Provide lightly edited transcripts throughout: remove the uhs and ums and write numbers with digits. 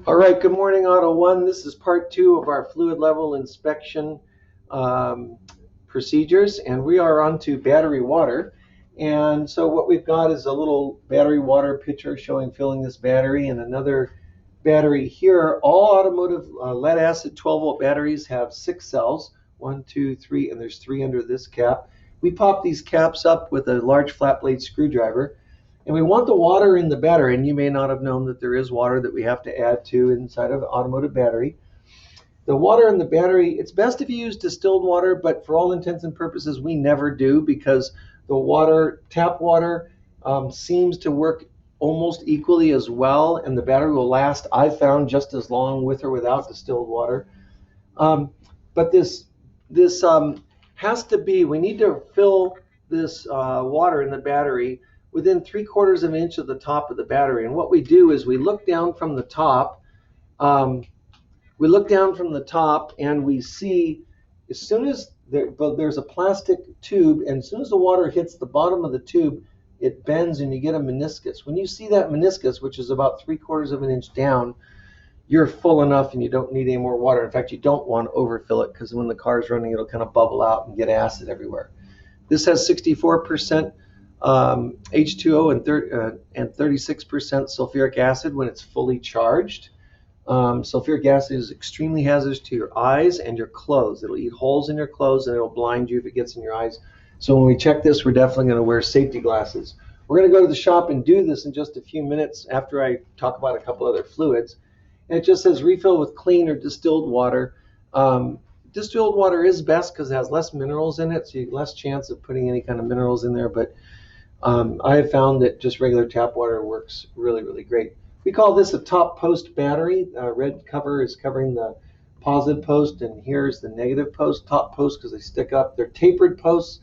All right, good morning, Auto One. This is part two of our fluid level inspection um, procedures, and we are on to battery water. And so what we've got is a little battery water picture showing filling this battery and another battery here. All automotive lead acid 12-volt batteries have 6 cells, one, two, three, and there's three under this cap. We pop these caps up with a large flat blade screwdriver. And we want the water in the battery, and you may not have known that there is water that we have to add to inside of an automotive battery. The water in the battery, it's best if you use distilled water, but for all intents and purposes, we never do because the water, tap water, seems to work almost equally as well, and the battery will last, I've found, just as long with or without distilled water. But this has to be, we need to fill this water in the battery within 3/4 of an inch of the top of the battery. And what we do is we look down from the top. Um, we look down from the top and we see as soon as there's a plastic tube, and as soon as the water hits the bottom of the tube, it bends and you get a meniscus. When you see that meniscus, which is about 3/4 of an inch down, you're full enough and you don't need any more water. In fact, you don't want to overfill it because when the car is running, it'll kind of bubble out and get acid everywhere. This has 64% H2O and 36% sulfuric acid when it's fully charged. Sulfuric acid is extremely hazardous to your eyes and your clothes. It'll eat holes in your clothes and it'll blind you if it gets in your eyes. So when we check this, we're definitely going to wear safety glasses. We're going to go to the shop and do this in just a few minutes after I talk about a couple other fluids. And it just says refill with clean or distilled water. Distilled water is best because it has less minerals in it, so you have less chance of putting any kind of minerals in there. But I have found that just regular tap water works really, really great. We call this a top post battery. Red cover is covering the positive post, and here's the negative post. Top post because they stick up. They're tapered posts.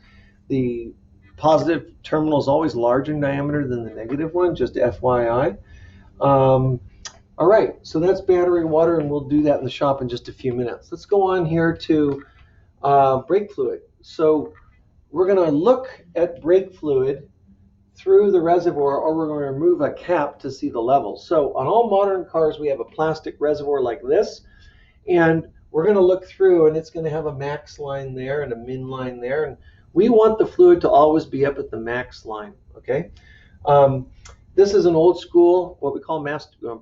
The positive terminal is always larger in diameter than the negative one, just FYI. All right, so that's battery water, and we'll do that in the shop in just a few minutes. Let's go on here to brake fluid. So we're going to look at brake fluid through the reservoir, or we're going to remove a cap to see the levels. So on all modern cars, we have a plastic reservoir like this, and we're going to look through, and it's going to have a max line there and a min line there, and we want the fluid to always be up at the max line, okay? This is an old school, what we call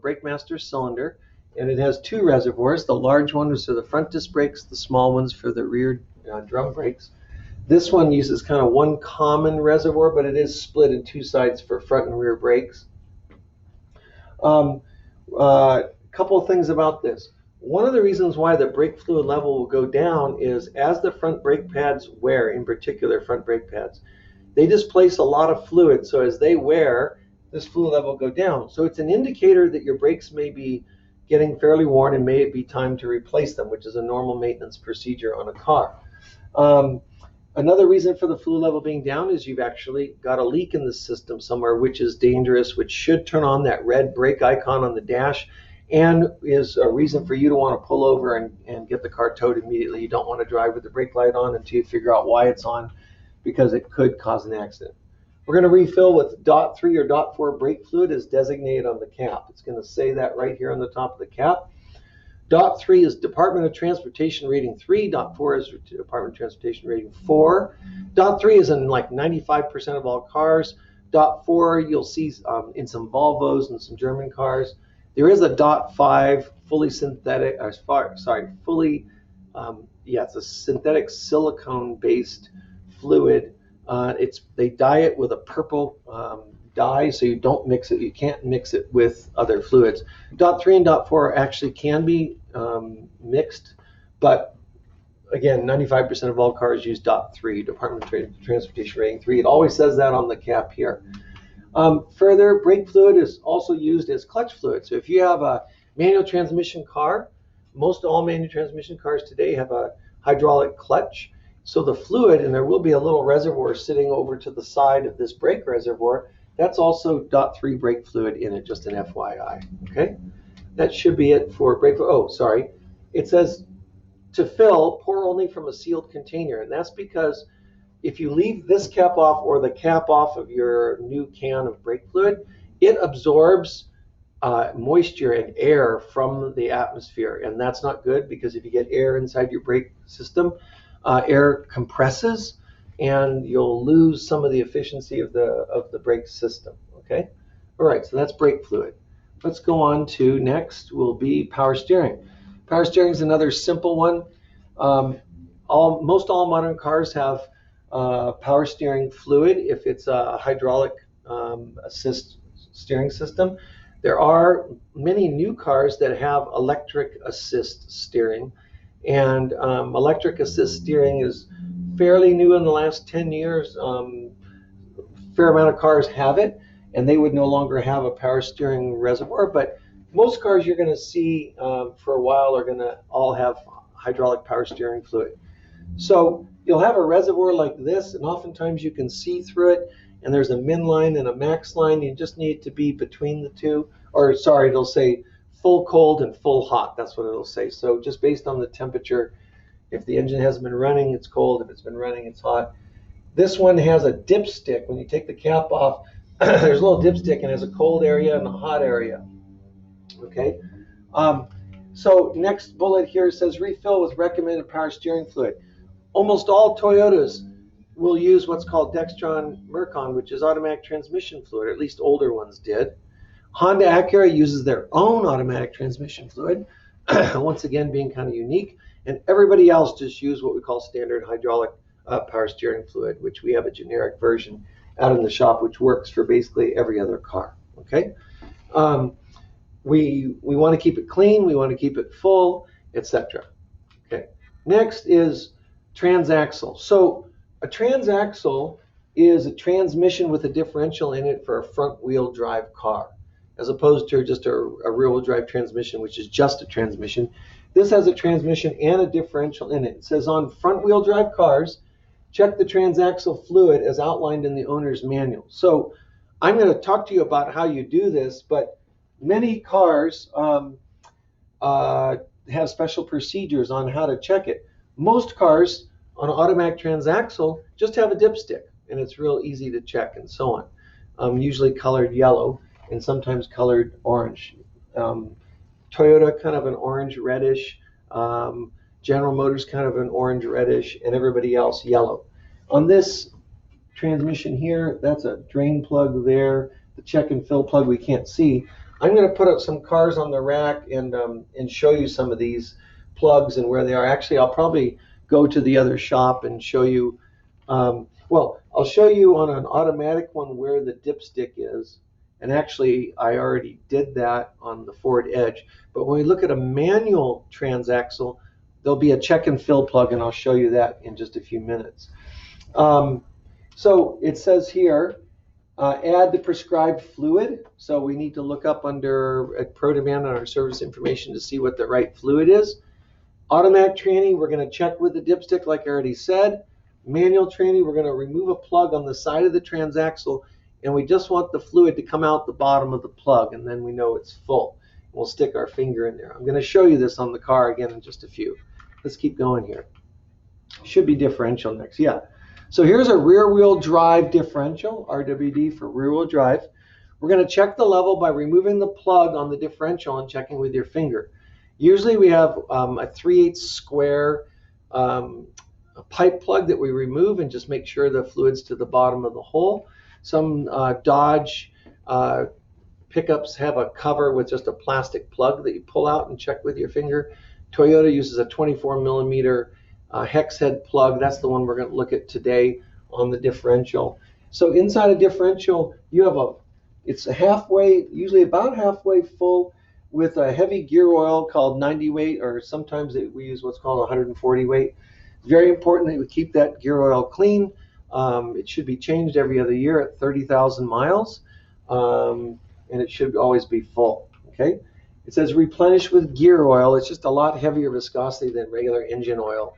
brake master cylinder, and it has two reservoirs. The large one is for the front disc brakes, the small one's for the rear drum brakes. This one uses kind of one common reservoir, but it is split in two sides for front and rear brakes. Couple of things about this. One of the reasons why the brake fluid level will go down is as the front brake pads wear, in particular front brake pads, they displace a lot of fluid. So as they wear, this fluid level will go down. So it's an indicator that your brakes may be getting fairly worn and may be time to replace them, which is a normal maintenance procedure on a car. Another reason for the fluid level being down is you've actually got a leak in the system somewhere, which is dangerous, which should turn on that red brake icon on the dash, and is a reason for you to want to pull over and get the car towed immediately. You don't want to drive with the brake light on until you figure out why it's on, because it could cause an accident. We're going to refill with DOT 3 or DOT 4 brake fluid as designated on the cap. It's going to say that right here on the top of the cap. DOT 3 is Department of Transportation rating 3. DOT 4 is Department of Transportation rating 4. DOT 3 is in like 95% of all cars. DOT 4 you'll see in some Volvos and some German cars. There is a DOT 5 fully synthetic, it's a synthetic silicone-based fluid. They dye it with a purple dye, so you don't mix it. You can't mix it with other fluids. DOT 3 and DOT 4 actually can be mixed, but again, 95% of all cars use DOT 3, Department of Transportation rating 3. It always says that on the cap here. Further, brake fluid is also used as clutch fluid. So if you have a manual transmission car, most all manual transmission cars today have a hydraulic clutch. So the fluid, and there will be a little reservoir sitting over to the side of this brake reservoir, that's also DOT 3 brake fluid in it, just an FYI, okay? That should be it for brake fluid. Oh, sorry. It says to fill, pour only from a sealed container, and that's because if you leave this cap off or the cap off of your new can of brake fluid, it absorbs moisture and air from the atmosphere, and that's not good because if you get air inside your brake system, air compresses and you'll lose some of the efficiency of the brake system. Okay, all right, so that's brake fluid. Let's go on to next will be power steering. Power steering is another simple one. Most all modern cars have power steering fluid if it's a hydraulic assist steering system. There are many new cars that have electric assist steering, and electric assist steering is fairly new in the last 10 years. Fair amount of cars have it, and they would no longer have a power steering reservoir, but most cars you're going to see for a while are going to all have hydraulic power steering fluid. So you'll have a reservoir like this, and oftentimes you can see through it, and there's a min line and a max line. You just need to be between the two, or sorry, it'll say full cold and full hot. That's what it'll say. So just based on the temperature, if the engine hasn't been running, it's cold. If it's been running, it's hot. This one has a dipstick. When you take the cap off, there's a little dipstick and has a cold area and a hot area. Okay. So next bullet here says refill with recommended power steering fluid. Almost all Toyotas will use what's called Dextron Mercon, which is automatic transmission fluid, or at least older ones did. Honda Acura uses their own automatic transmission fluid, once again being kind of unique, and everybody else just use what we call standard hydraulic power steering fluid, which we have a generic version out in the shop, which works for basically every other car. Okay, we want to keep it clean, we want to keep it full, etc. Okay, next is transaxle. So a transaxle is a transmission with a differential in it for a front-wheel drive car, as opposed to just a rear-wheel drive transmission, which is just a transmission. This has a transmission and a differential in it. It says on front-wheel drive cars, check the transaxle fluid as outlined in the owner's manual. So I'm going to talk to you about how you do this, but many cars have special procedures on how to check it. Most cars on automatic transaxle just have a dipstick, and it's real easy to check and so on. Usually colored yellow and sometimes colored orange. Toyota kind of an orange reddish, General Motors kind of an orange reddish, and everybody else yellow. On this transmission here, that's a drain plug there. The check and fill plug we can't see. I'm going to put up some cars on the rack and show you some of these plugs and where they are. Actually, I'll probably go to the other shop and show you. Well, I'll show you on an automatic one where the dipstick is. And actually, I already did that on the Ford Edge. But when we look at a manual transaxle, there'll be a check and fill plug, and I'll show you that in just a few minutes. So it says here, add the prescribed fluid. So we need to look up under at ProDemand on our service information to see what the right fluid is. Automatic tranny, we're going to check with the dipstick like I already said. Manual tranny, we're going to remove a plug on the side of the transaxle, and we just want the fluid to come out the bottom of the plug, and then we know it's full. We'll stick our finger in there. I'm going to show you this on the car again in just a few. Let's keep going here. Should be differential next. Yeah. So here's a rear-wheel drive differential, RWD for rear-wheel drive. We're going to check the level by removing the plug on the differential and checking with your finger. Usually we have a 3/8 square pipe plug that we remove and just make sure the fluid's to the bottom of the hole. Some Dodge pickups have a cover with just a plastic plug that you pull out and check with your finger. Toyota uses a 24 millimeter hex head plug. That's the one we're going to look at today on the differential. So inside a differential, you have it's a halfway, usually about halfway full with a heavy gear oil called 90 weight, or sometimes we use what's called 140 weight. It's very important that we keep that gear oil clean. It should be changed every other year at 30,000 miles, and it should always be full. Okay. It says replenish with gear oil. It's just a lot heavier viscosity than regular engine oil.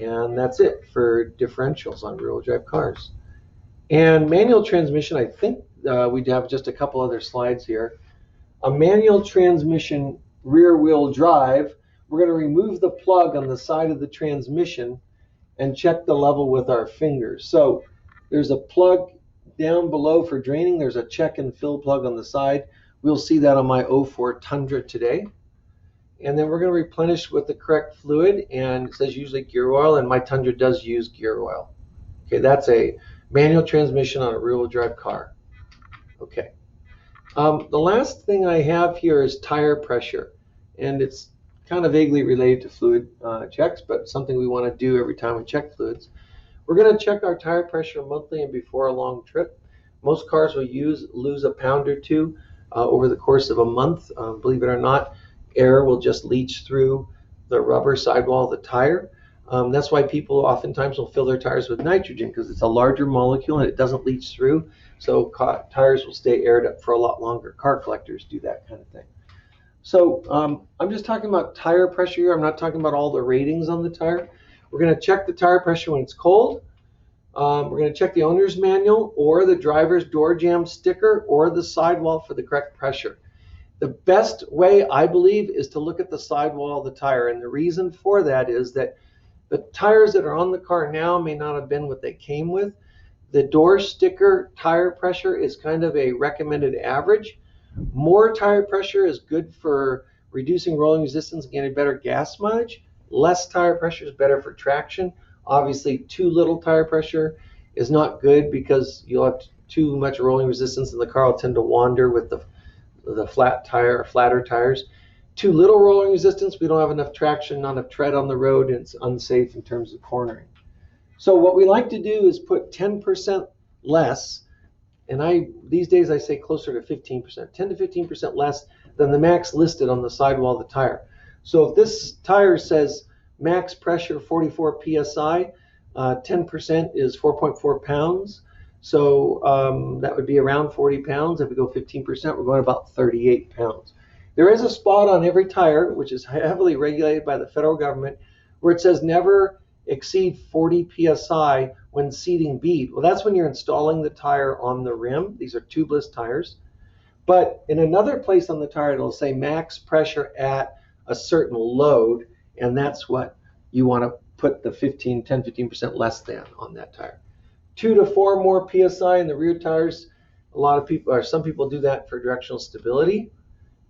And that's it for differentials on rear-wheel drive cars. And manual transmission, I think we'd have just a couple other slides here. A manual transmission rear-wheel drive, we're going to remove the plug on the side of the transmission and check the level with our fingers. So there's a plug down below for draining. There's a check and fill plug on the side. We'll see that on my '04 Tundra today. And then we're going to replenish with the correct fluid, and it says usually gear oil, and my Tundra does use gear oil. Okay, that's a manual transmission on a rear-wheel drive car. Okay. The last thing I have here is tire pressure, and it's kind of vaguely related to fluid checks, but something we want to do every time we check fluids. We're going to check our tire pressure monthly and before a long trip. Most cars will lose a pound or two over the course of a month. Believe it or not, air will just leach through the rubber sidewall of the tire. That's why people oftentimes will fill their tires with nitrogen, because it's a larger molecule and it doesn't leach through. So tires will stay aired up for a lot longer. Car collectors do that kind of thing. So I'm just talking about tire pressure here. I'm not talking about all the ratings on the tire. We're going to check the tire pressure when it's cold. We're going to check the owner's manual or the driver's door jamb sticker or the sidewall for the correct pressure. The best way, I believe, is to look at the sidewall of the tire. And the reason for that is that the tires that are on the car now may not have been what they came with. The door sticker tire pressure is kind of a recommended average. More tire pressure is good for reducing rolling resistance and getting better gas mileage. Less tire pressure is better for traction. Obviously, too little tire pressure is not good, because you'll have too much rolling resistance and the car will tend to wander with the flat tire or flatter tires. Too little rolling resistance, we don't have enough traction, not enough tread on the road, and it's unsafe in terms of cornering. So what we like to do is put 10% less, and these days I say closer to 15%, 10 to 15% less than the max listed on the sidewall of the tire. So if this tire says max pressure 44 psi, 10% is 4.4 pounds. So that would be around 40 pounds. If we go 15%, we're going about 38 pounds. There is a spot on every tire, which is heavily regulated by the federal government, where it says never exceed 40 psi when seating bead. Well, that's when you're installing the tire on the rim. These are tubeless tires. But in another place on the tire, it'll say max pressure at a certain load, and that's what you want to put the 10-15% less than on that tire. 2 to 4 more psi in the rear tires. A lot of people, or some people, do that for directional stability.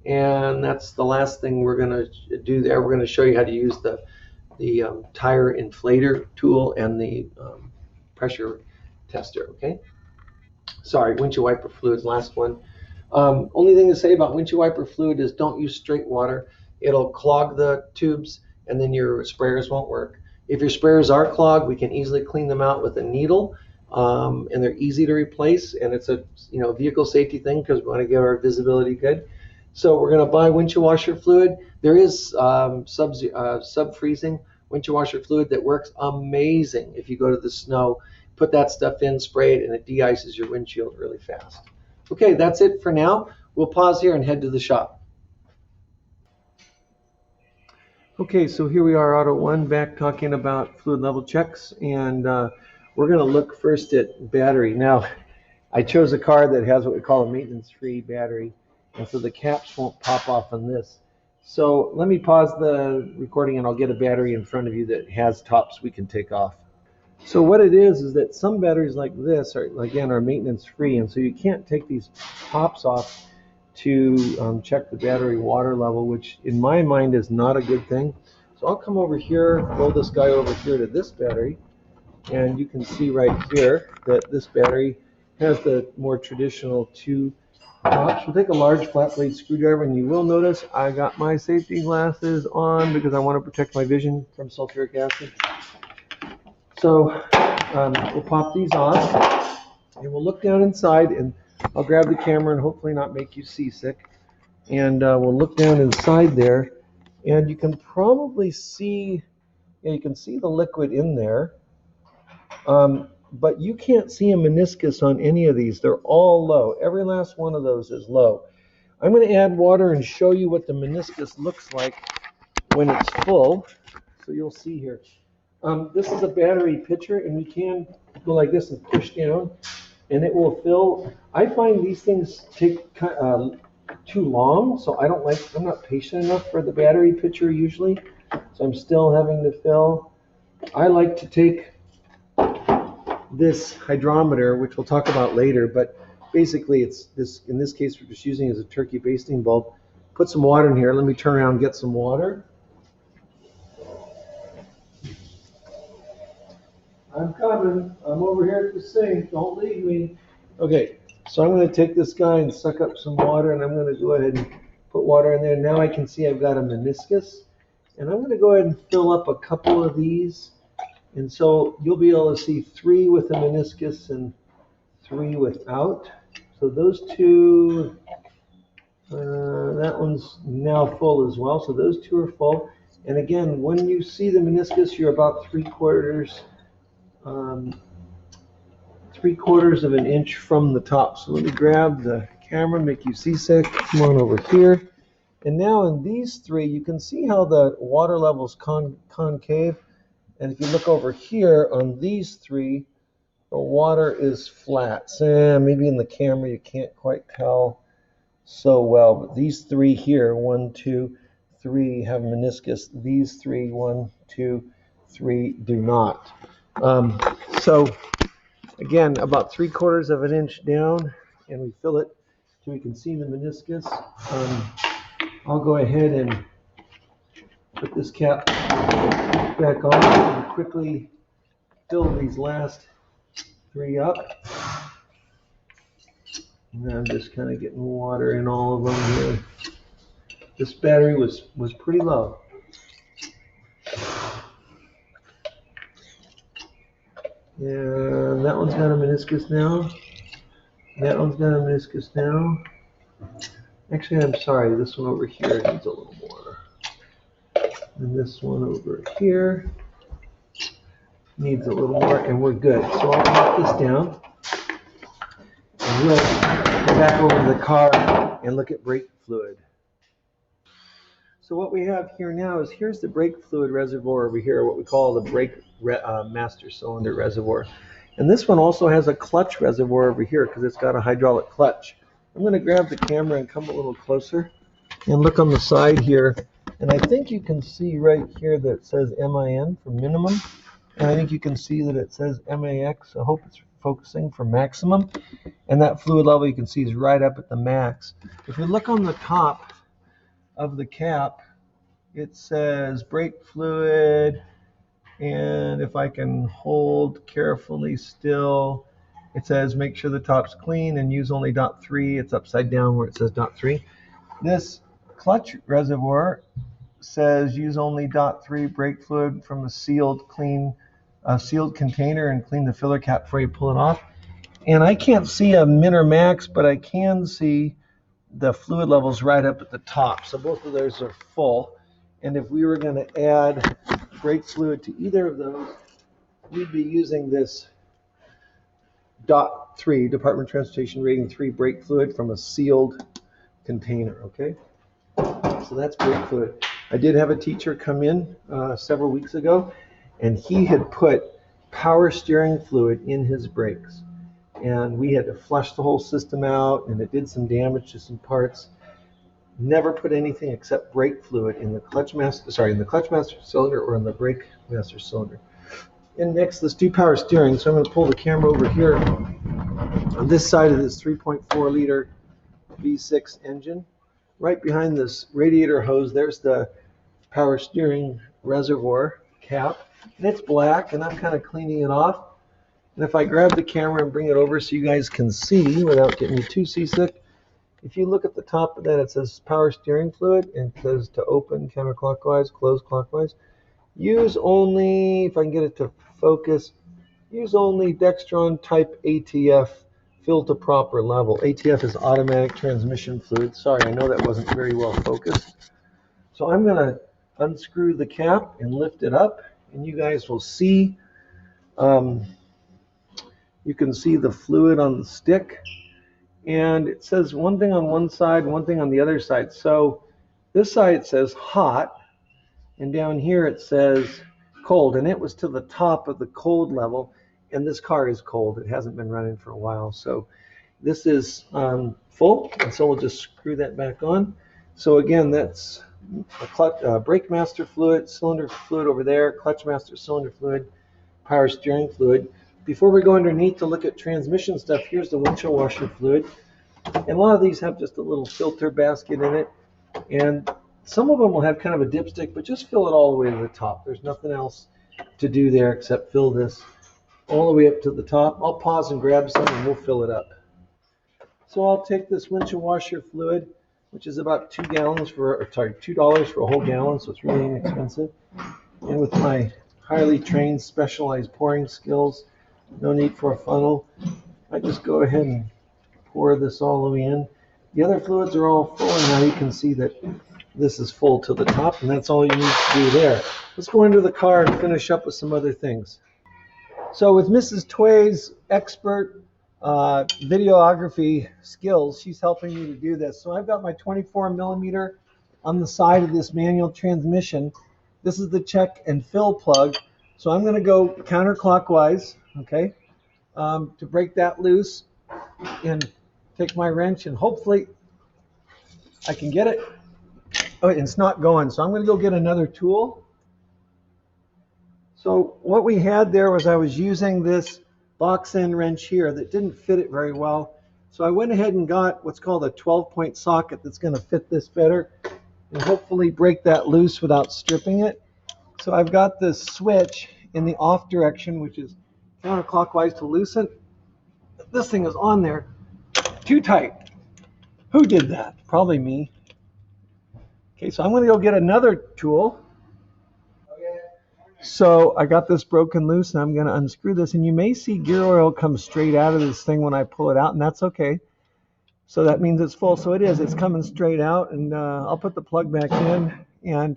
And that's the last thing we're going to do there. We're going to show you how to use the tire inflator tool and the pressure tester. Okay. Sorry, windshield wiper fluids, last one. Only thing to say about windshield wiper fluid is don't use straight water. It'll clog the tubes, and then your sprayers won't work. If your sprayers are clogged, we can easily clean them out with a needle, and they're easy to replace. And it's a vehicle safety thing, because we want to get our visibility good. So we're going to buy windshield washer fluid. There is sub-freezing windshield washer fluid that works amazing. If you go to the snow, put that stuff in, spray it, and it de-ices your windshield really fast. Okay, that's it for now. We'll pause here and head to the shop. Okay, so here we are, Auto One, back talking about fluid level checks, and we're going to look first at battery. Now, I chose a car that has what we call a maintenance-free battery, and so the caps won't pop off on this. So let me pause the recording, and I'll get a battery in front of you that has tops we can take off. So what it is that some batteries like this are maintenance-free, and so you can't take these tops off to check the battery water level, which in my mind is not a good thing. So I'll come over here, roll this guy over here to this battery, and you can see right here that this battery has the more traditional two tops. We'll take a large flat blade screwdriver, and you will notice I got my safety glasses on because I want to protect my vision from sulfuric acid. So we'll pop these off, and we'll look down inside, and I'll grab the camera and hopefully not make you seasick. And we'll look down inside there, and you can probably see, you can see the liquid in there. But you can't see a meniscus on any of these. They're all low. Every last one of those is low. I'm going to add water and show you what the meniscus looks like when it's full. So you'll see here. This is a battery pitcher, and we can go like this and push down, and it will fill. I find these things take too long, so I'm not patient enough for the battery pitcher usually, so I'm still having to fill. I like to take this hydrometer, which we'll talk about later, but basically it's this. In this case, we're just using it as a turkey basting bulb. Put some water in here. Let me turn around and get some water. I'm coming. I'm over here at the sink. Don't leave me. Okay, so I'm going to take this guy and suck up some water, and I'm going to go ahead and put water in there. Now I can see I've got a meniscus, and I'm going to go ahead and fill up a couple of these. And so you'll be able to see 3 with a meniscus and 3 without. So those two, that one's now full as well. So those 2 are full. And again, when you see the meniscus, you're about 3/4 of an inch from the top. So let me grab the camera, make you seasick. Come on over here. And now in these 3, you can see how the water level's concave. And if you look over here on these 3, the water is flat. So maybe in the camera you can't quite tell so well, but these 3 here, 1, 2, 3 have meniscus. These 3, 1, 2, 3 do not. So again, about 3/4 of an inch down, and we fill it so we can see the meniscus. I'll go ahead and put this cap back on and quickly fill these last 3 up. And I'm just kind of getting water in all of them here. This battery was pretty low. And that one's got a meniscus now. That one's got a meniscus now. Actually, I'm sorry, this one over here needs a little more. And this one over here needs a little more, and we're good. So I'll pop this down, and we'll go back over to the car and look at brake fluid. So what we have here now is here's the brake fluid reservoir over here, what we call the brake master cylinder reservoir. And this one also has a clutch reservoir over here because it's got a hydraulic clutch. I'm going to grab the camera and come a little closer and look on the side here. And I think you can see right here that it says MIN for minimum. And I think you can see that it says MAX. I hope it's focusing for maximum. And that fluid level you can see is right up at the max. If you look on the top of the cap, it says brake fluid, and if I can hold carefully still, it says make sure the top's clean and use only .3. It's upside down where it says .3. This clutch reservoir says use only .3 brake fluid from a sealed container and clean the filler cap before you pull it off. And I can't see a min or max, but I can see the fluid levels right up at the top. So both of those are full. And if we were going to add brake fluid to either of those, we'd be using this .3, Department of Transportation rating 3 brake fluid from a sealed container, okay? So that's brake fluid. I did have a teacher come in several weeks ago, and he had put power steering fluid in his brakes. And we had to flush the whole system out, and it did some damage to some parts. Never put anything except brake fluid in the clutch master cylinder or in the brake master cylinder. And next, let's do power steering. So I'm going to pull the camera over here on this side of this 3.4 liter V6 engine. Right behind this radiator hose, there's the power steering reservoir cap. And it's black, and I'm kind of cleaning it off. And if I grab the camera and bring it over so you guys can see without getting you too seasick, if you look at the top of that, it says power steering fluid, and it says to open counterclockwise, close clockwise. Use only, if I can get it to focus, use only Dextron type ATF, fill to proper level. ATF is automatic transmission fluid. Sorry, I know that wasn't very well focused. So I'm going to unscrew the cap and lift it up, and you guys will see. You can see the fluid on the stick, and it says one thing on one side, one thing on the other side. So this side says hot, and down here it says cold, and it was to the top of the cold level, and this car is cold. It hasn't been running for a while, so this is full, and so we'll just screw that back on. So again, that's a brake master fluid, cylinder fluid over there, clutch master cylinder fluid, power steering fluid. Before we go underneath to look at transmission stuff, here's the windshield washer fluid. And a lot of these have just a little filter basket in it. And some of them will have kind of a dipstick, but just fill it all the way to the top. There's nothing else to do there except fill this all the way up to the top. I'll pause and grab some and we'll fill it up. So I'll take this windshield washer fluid, which is about $2 for a whole gallon, so it's really inexpensive. And with my highly trained, specialized pouring skills, no need for a funnel, I just go ahead and pour this all the way in. The other fluids are all full, and now you can see that this is full to the top, and that's all you need to do there. Let's go into the car and finish up with some other things. So with Mrs. Tway's expert videography skills, she's helping me to do this. So I've got my 24 millimeter on the side of this manual transmission. This is the check and fill plug. So I'm going to go counterclockwise, okay, to break that loose and take my wrench, and hopefully I can get it. Oh, it's not going, so I'm going to go get another tool. So what we had there was I was using this box end wrench here that didn't fit it very well. So I went ahead and got what's called a 12-point socket that's going to fit this better and hopefully break that loose without stripping it. So I've got this switch in the off direction, which is counterclockwise to loosen. This thing is on there too tight. Who did that? Probably me. Okay, so I'm going to go get another tool. So I got this broken loose, and I'm going to unscrew this, and you may see gear oil come straight out of this thing when I pull it out, and that's okay. So that means it's full. So it is. It's coming straight out, and I'll put the plug back in, and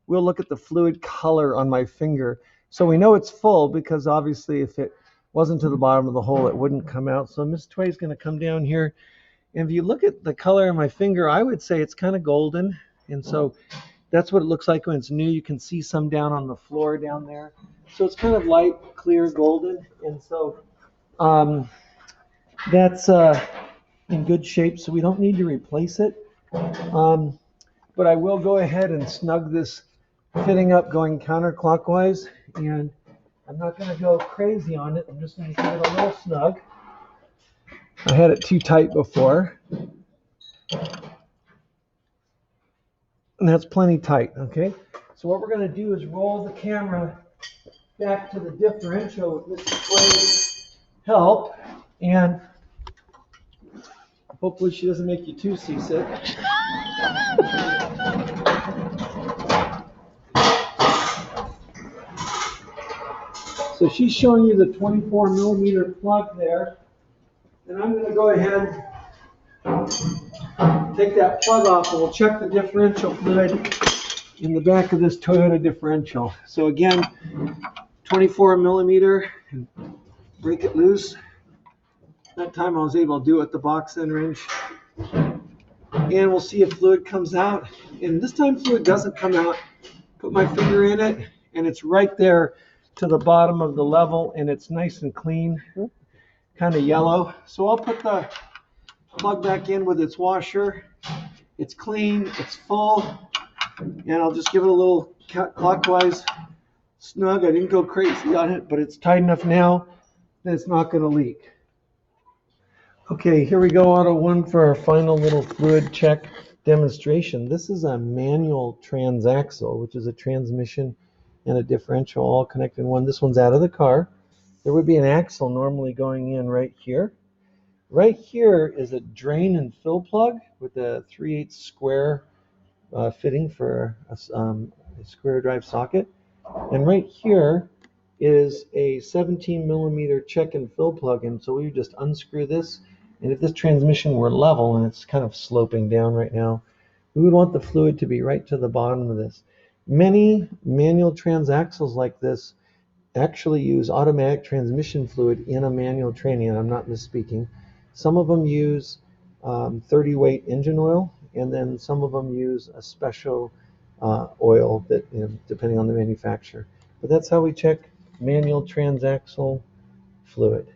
we'll look at the fluid color on my finger. So we know it's full because obviously if it wasn't to the bottom of the hole, it wouldn't come out. So Miss Tway's going to come down here, and if you look at the color of my finger, I would say it's kind of golden, and so that's what it looks like when it's new. You can see some down on the floor down there. So it's kind of light, clear, golden. And so that's in good shape, so we don't need to replace it. But I will go ahead and snug this fitting up going counterclockwise. And I'm not going to go crazy on it. I'm just going to give it a little snug. I had it too tight before. And that's plenty tight, okay? So what we're going to do is roll the camera back to the differential with Mrs. Tway's help, and hopefully she doesn't make you too seasick. So she's showing you the 24 millimeter plug there, and I'm going to go ahead and take that plug off, and we'll check the differential fluid in the back of this Toyota differential. So again, 24 millimeter, and break it loose. That time I was able to do it with the box end wrench. And we'll see if fluid comes out. And this time fluid doesn't come out. Put my finger in it, and it's right there to the bottom of the level, and it's nice and clean, kind of yellow. So I'll put the plug back in with its washer. It's clean, it's full, and I'll just give it a little clockwise snug. I didn't go crazy on it, but it's tight enough now that it's not going to leak. Okay, here we go, Auto One, for our final little fluid check demonstration. This is a manual transaxle, which is a transmission and a differential all connected in one. This one's out of the car. There would be an axle normally going in right here. Right here is a drain and fill plug with a 3/8 square fitting for a square drive socket. And right here is a 17 millimeter check and fill plug. And so we would just unscrew this. And if this transmission were level, and it's kind of sloping down right now, we would want the fluid to be right to the bottom of this. Many manual transaxles like this actually use automatic transmission fluid in a manual training, and I'm not misspeaking. Some of them use 30-weight engine oil, and then some of them use a special oil that, depending on the manufacturer. But that's how we check manual transaxle fluid.